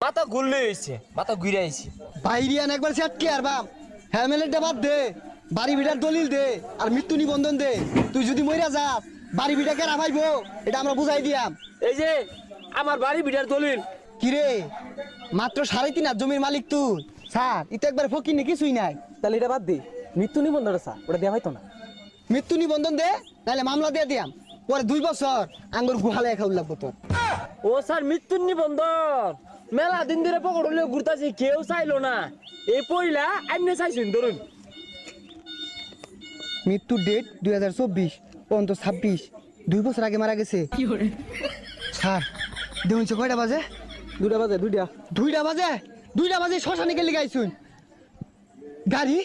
মাথা ঘুরলে হয়েছে, মাথা ঘুরে আইছে। বাইরিয়ান একবার সেটকে আর বাপ হেলমেটটা বাদ দে, বাড়ি ভিটার দলিল দে আর মৃত্যু নিবন্ধন দে। তুই যদি মইরা যাস বাড়ি ভিটা কেরা ভাইবো এটা আমরা বুঝাই দিয়াম। এই যে আমার বাড়ি বিটার দলিল। কিরে মাত্র 3.5 জমির মালিক তুই? স্যার এটা একবার ফকির নি কিছুই নাই। তাহলে এটা বাদ দে, মৃত্যু নিবন্ধনটা স্যার ওটা দেওয়া হয়তো না। মৃত্যু নিবন্ধন দে নাহলে মামলা দিয়ে দিয়াম। পরে 2 বছর আঙ্গুর গুহালে খাওয়া লাগবো তোর। ও স্যার মৃত্যুর নিবন্ধন মেলা দিন ধরে পকড় হলেও ঘুরতাছি, কেউ চাইলো না। এই পয়লা আইনে চাইছেন ধরুন। মৃত্যুর ডেট 2024, পর্যন্ত 26, 2 বছর আগে মারা গেছে। স্যার দেখুন কয়টা বাজে? 2টা বাজে, 2টা। 2টা বাজে শ্মশানে গেলে গাইছুন গাড়ি।